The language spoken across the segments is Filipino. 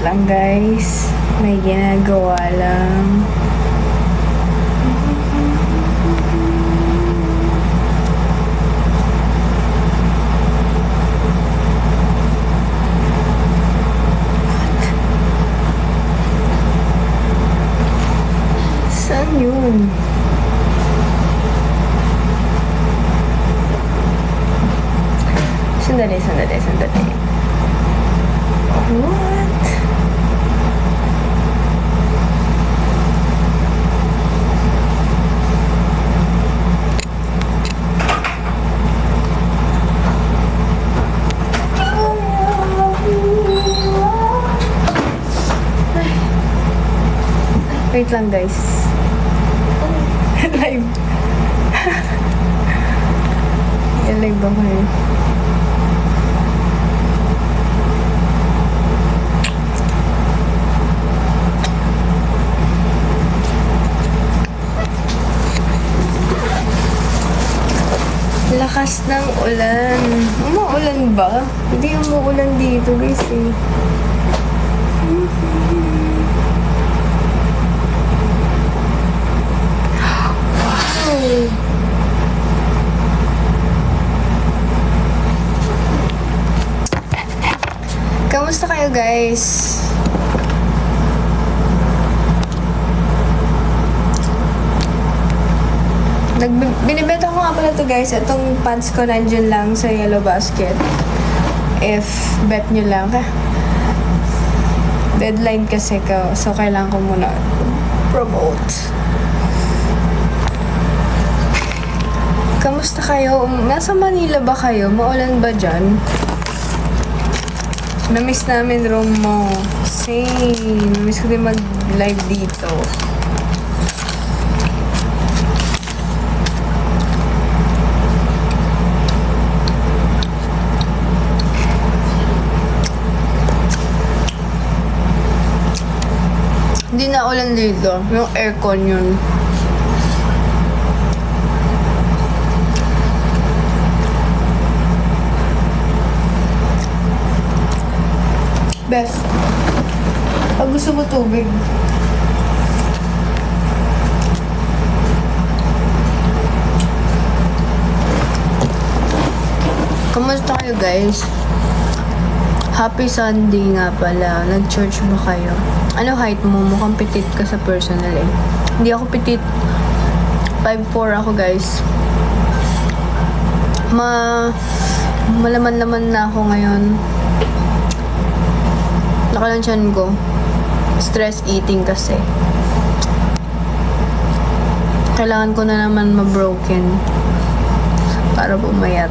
lang guys. May ginagawa lang. Saan yun? Sandali. What? Wait lang guys. Live. Live ba kayo? Lakas ng ulan. Umuulan ba? Hindi umuulan dito guys eh. Wow! Kamusta kayo guys? Binibenta ko nga pala to guys. Itong pants ko nandiyan lang sa Yellow Basket. If bet nyo lang. Deadline kasi ko. So, kailangan ko muna promote. Kamusta kayo? Nasa Manila ba kayo? Maulan ba dyan? Namiss namin room mo. Same. Namiss ko din mag-live dito. Hindi na ulan dito. Yung aircon yun. Best. Pag gusto mo tubig. Kamusta kayo guys? Happy Sunday nga pala. Nag-church ba kayo? Ano height mo? Mukhang petit ka sa personal eh. Hindi ako petit. 5'4" ako guys. Malaman-laman na ako ngayon. Nakalansyan ko. Stress eating kasi. Kailangan ko na naman ma-broken para bumayat.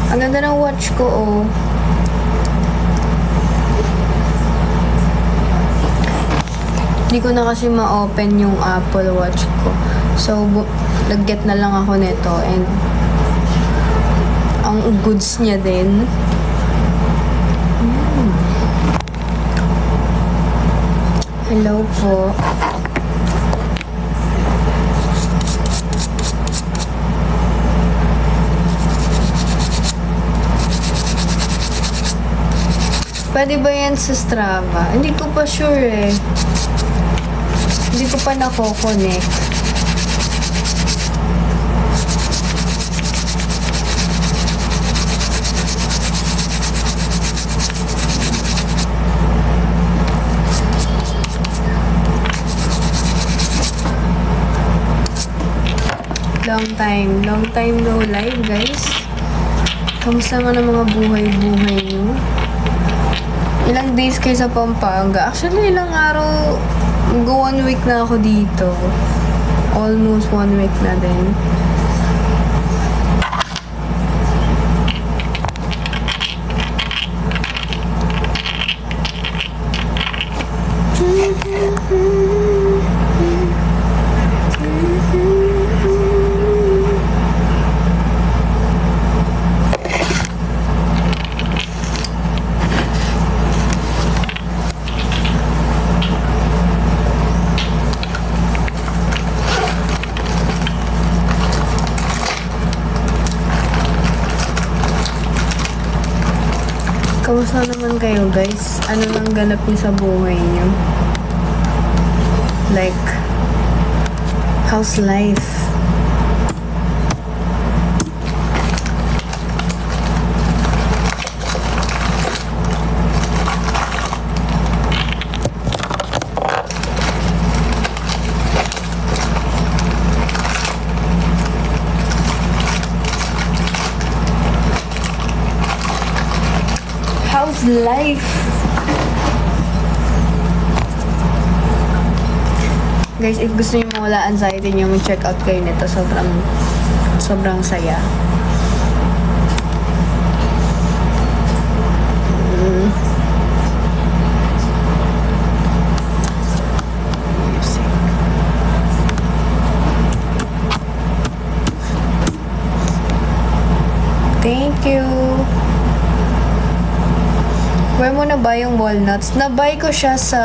Ang ganda ng watch ko, oh. Hindi ko na kasi ma-open yung Apple Watch ko. So, nag-get na lang ako nito. And, ang goods niya din. Hello po. Pwede ba yan sa Strava? Hindi ko pa sure eh. Hindi ko pa nako-connect. Long time no live guys. Kamusta nga ng mga buhay-buhay nyo? Ilang days kayo sa Pampanga? Actually, ilang araw, go 1 week na ako dito. Almost 1 week na din. Kamusta naman kayo, guys? Ano nang ganap niyo sa buhay niyo? Like, how's life? How's life? Guys, if gusto niyo mawala anxiety niyo, mag-check out kayo nito. Sobrang saya. Thank you. Where mo na ba yung walnuts? Na-buy ko siya sa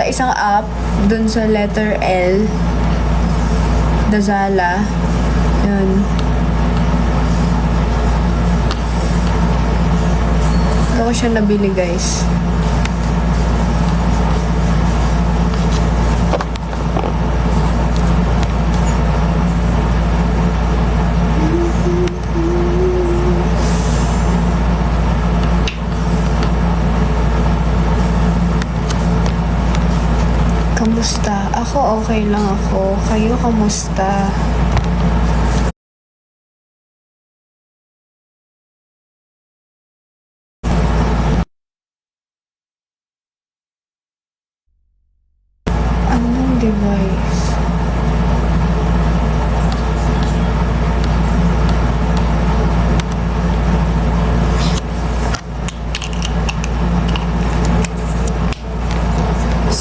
isang app dun sa letter L. Dazala. Yun. Ako siya nabili, guys. Kamusta? Ako okay lang ako. Kayo kamusta? Anong device?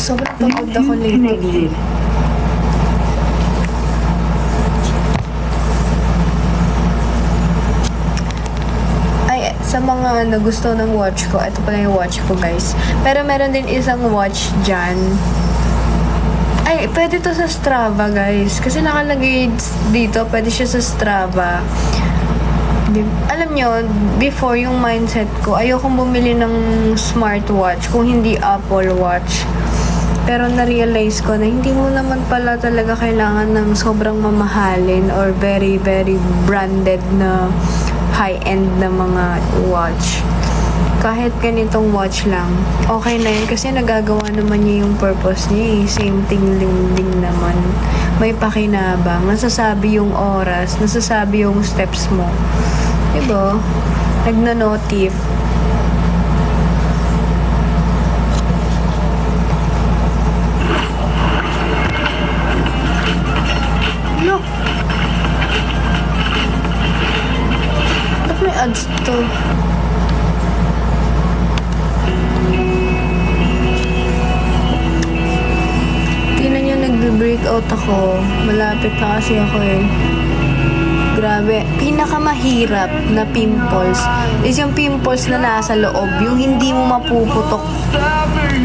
Sobrang pagod ako lately. Ay, sa mga gusto ng watch ko, ito pala yung watch ko, guys. Pero meron din isang watch dyan. Ay, pwede to sa Strava, guys. Kasi nakalagay dito, pwede siya sa Strava. Alam nyo, before yung mindset ko, ayokong bumili ng smartwatch kung hindi Apple Watch. Pero na-realize ko na hindi mo naman pala talaga kailangan ng sobrang mamahalin or very, very branded na high-end na mga watch. Kahit ganitong watch lang, okay na yun kasi nagagawa naman niya yung purpose niya eh. Same thing din naman. May pakinabang, nasasabi yung oras, nasasabi yung steps mo. Diba? Nagna-notif. Look! Ba't may ads to? Tingnan nyo, nagbe-breakout ako. Malapit na kasi ako eh. Grabe. Pinakamahirap na pimples is yung pimples na nasa loob. Yung hindi mo mapuputok.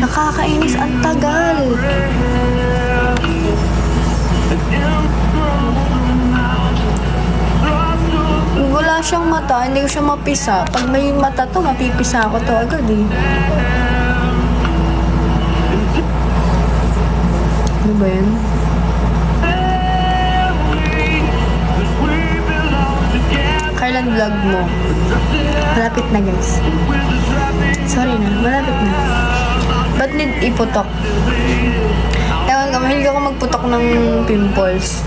Nakakainis. Ang tagal. Wala siyang mata. Hindi ko siya mapisa. Pag may mata to, mapipisa ko to agad eh. Ano ba yan? Kailan vlog mo? Malapit na, guys. Sorry na, malapit na. Ba't need iputok? Ewan ka, mahilig ako magputok ng pimples.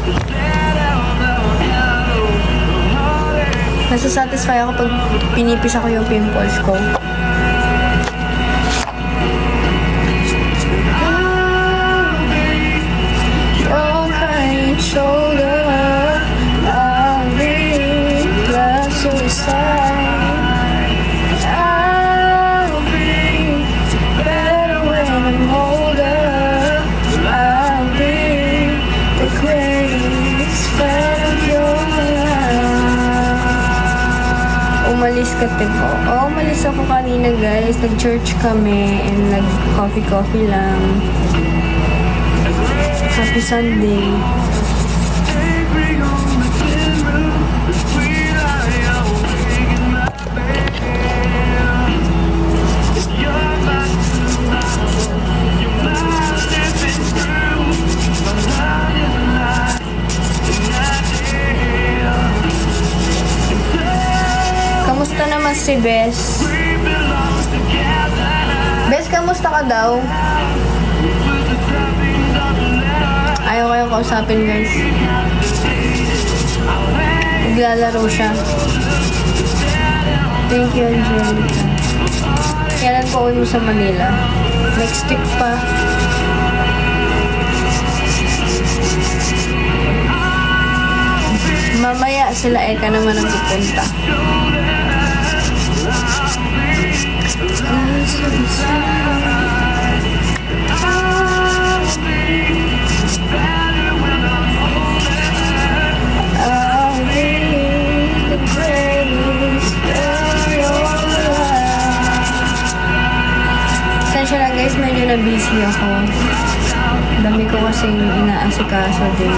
Nasasatisfy ako pag pinipis ako yung pimples ko. Shoulder, I'll be glad to decide. I'll be better when I'm older. I'll be the greatest fan of your life. Umalis ka tipo. Umalis ako kanina, guys. Nag-church kami and nag-coffee lang. Happy Sunday. naman si Bes. Bes, kamusta ka daw? Ayaw kayong kausapin, guys. Naglalaro siya. Thank you, Angelica. Kailan pa uwi mo sa Manila? Next week pa. Mamaya sila Eka naman ang pupunta. Sensya na guys, medyo na busy ako. Dami ko kasing inaasikaso din.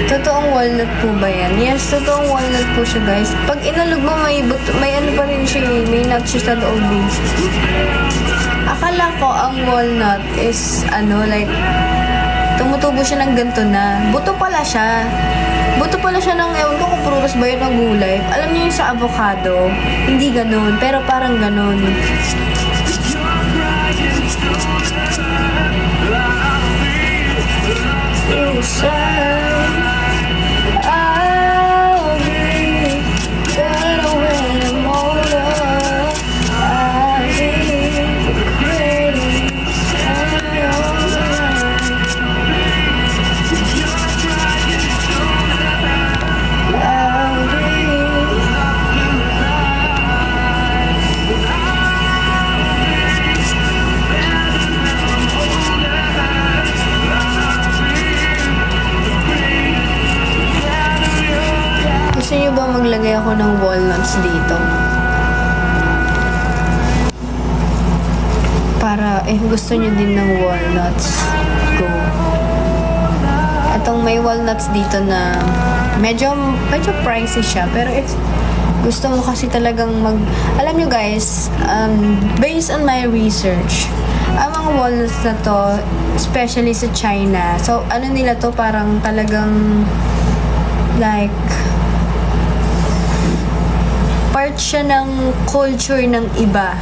Totoong walnut po ba yan? Yes, totoong walnut po siya guys. Pag inalog mo, may ano pa rin siya, may nut siya sa loob. Akala ko ang walnut is like tumutubo siya ng ganito na. Buto pala siya. Buto pala siya ng, ewan ko kung prutas ba yun ng gulay. Alam niyo yung sa avocado, hindi ganun, pero parang ganun. I'll be better when I'm older. I'll be pretty Gusto niyo ba maglagay ako ng walnuts dito? Para, gusto niyo din ng walnuts. Go. Itong may walnuts dito na medyo pricey siya. Pero if gusto mo kasi talagang alam niyo guys, based on my research, ang mga walnuts na to, especially sa China, so ano nila to, parang talagang like part siya ng culture ng iba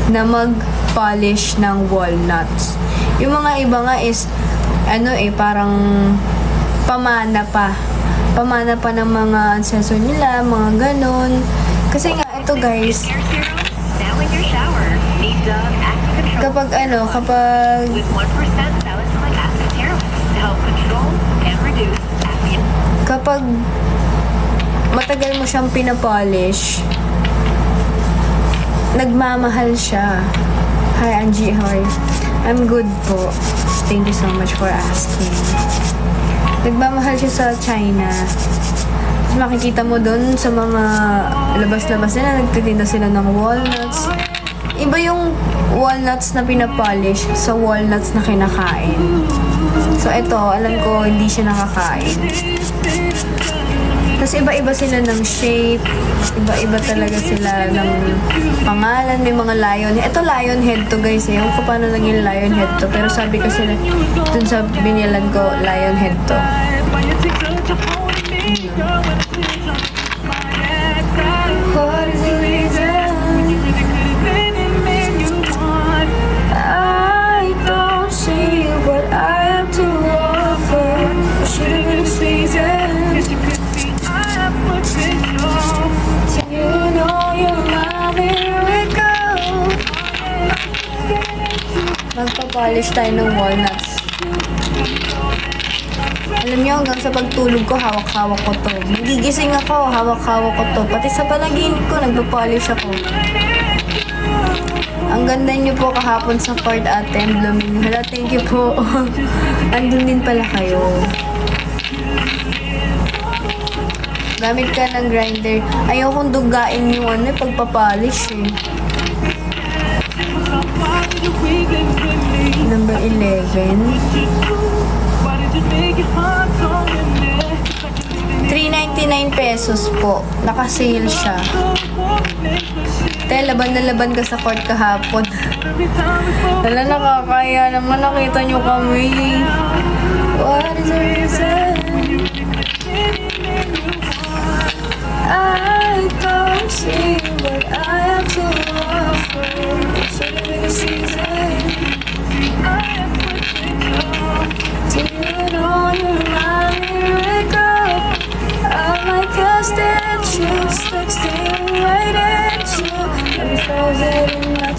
na mag-polish ng walnuts. Yung mga iba nga is parang pamana pa ng mga ancestor nila, mga ganon. Kasi nga ito guys, kapag kapag matagal mo siyang pinapolish, nagmamahal siya. Hi, Angie. How are you? I'm good po. Thank you so much for asking. Nagmamahal siya sa China. Makikita mo doon sa mga labas-labas nila, nagtitinda sila ng walnuts. Iba yung walnuts na pinapolish sa walnuts na kinakain. So, ito, alam ko, hindi siya nakakain. Tapos iba-iba sila ng shape, iba-iba talaga sila ng pangalan, may mga lion. Ito lion head to guys, yung kung paano naging lion head to. Pero sabi kasi dun sa binilan ko, lion head to. What is the reason? I don't see what I have to offer. Should have been a season. You know you're my miracle. Magpapolish tayo ng walnuts. Alam niyo, hanggang sa pagtulog ko, hawak-hawak ko to. Magigising ako, hawak-hawak ko to. Pati sa panaginip ko, nagpapolish ako. Ang ganda niyo po kahapon sa Fort Atem, Blooming. Hello, thank you po. Andun din pala kayo. Gamit ka ng grinder. Ayokong dugain yung pagpapolish eh. Number 11. 399 pesos po. Naka-sale siya. Laban na laban ka sa court kahapon. Wala, nakakaya naman. Nakita nyo kami. What is the reason? I thought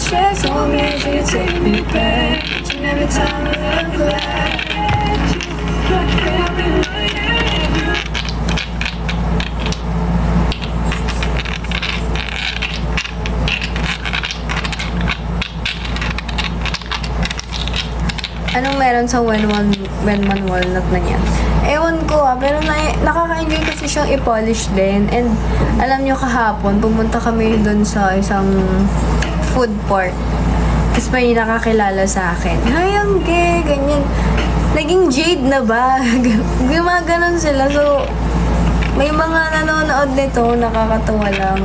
just want me to take me back. And every time I look back, anong meron sa when man walnut na yan? Ewan ko pero nakaka-enjoy kasi siyang i-polish din. And alam nyo, kahapon, pumunta kami doon sa isang food park. Tapos may nakakilala sa akin. Hayang ganyan. Naging jade na ba? Gumaganon sila. So, may mga nanonood nito, nakakatawa lang.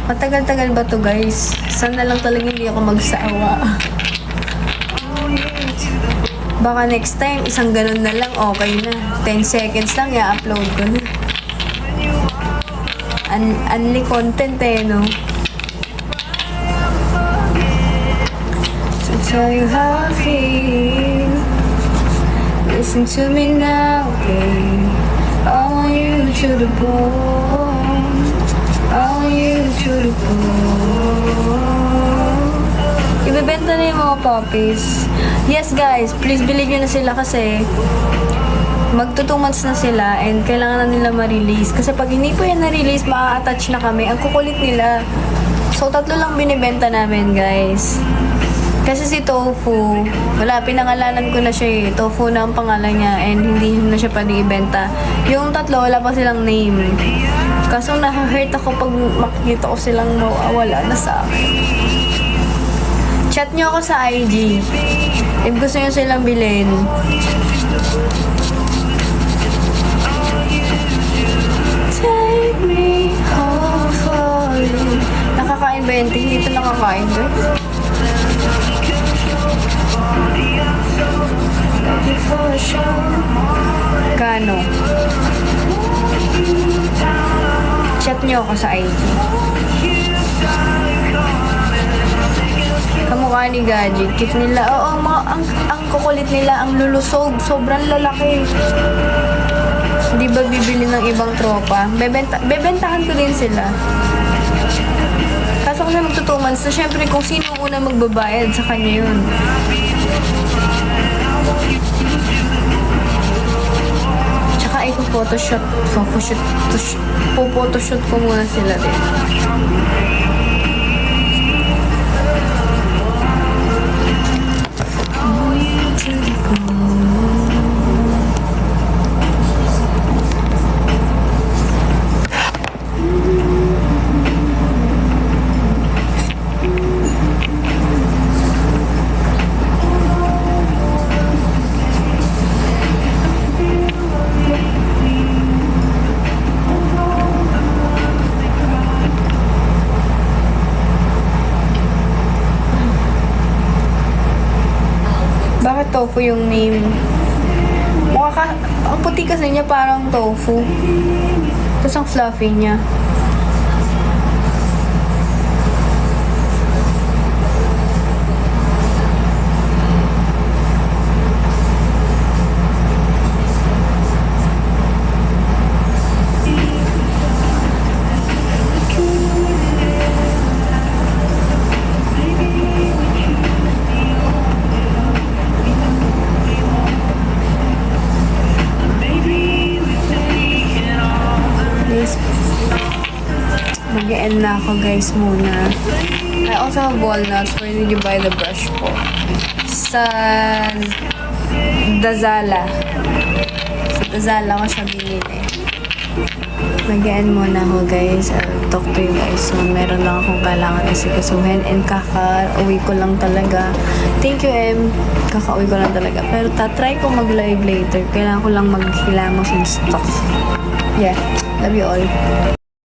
Matagal-tagal ba to, guys? Sana lang talaga hindi ako magsawa. Baka next time, isang ganun na lang, okay na. 10 seconds lang, i-upload ko na. Only content no? To tell you how I feel, listen to me now, okay? I want you to the bone, I want you to the bone. Ibebenta na yung mga puppies. Yes guys, please believe nyo na sila kasi magto 2 months na sila and kailangan na nila ma-release. Kasi pag hindi po yan na-release, ma-attach na kami. Ang kukulit nila. So, 3 lang binibenta namin, guys. Kasi si Tofu, wala, pinangalanan ko na siya eh. Tofu na ang pangalan niya and hindi na siya pwede ibenta. Yung 3, wala pa silang name. Kaso na-hurt ako pag makikita ko silang mawawala na sa akin. Chat nyo ako sa IG. If gusto nyo silang bilhin. Take me home for you. Nakakain ba yun? Hindi ito nakakain, guys. Kano? Chat nyo ako sa IG. Kamukha ni Gaji. Cute nila. Oo, ang kukulit nila, ang lulusog. Sobrang lalaki. Hindi ba bibili ng ibang tropa? Bebentahan ko din sila. Kaso kasi magto 2 months na, syempre kung sino una magbabayad sa kanya yun. Tsaka ipo-photoshoot ko muna sila din. Bakit tofu yung name? Ang puti kasi niya parang tofu. Tapos ang fluffy niya. Mag-e-end na ako guys muna. I also have walnuts. Where did you buy the brush po? Sa Dazala. Sa Dazala ko siya binili. Mag-e-end muna ako guys. I'll talk to you guys soon. Meron lang akong kailangan isikasuhin and kaka-uwi ko lang talaga. Thank you, Em. Kaka-uwi ko lang talaga. Pero try ko mag-live later. Kailangan ko lang maghilamos and stuff. Yeah. Love you all.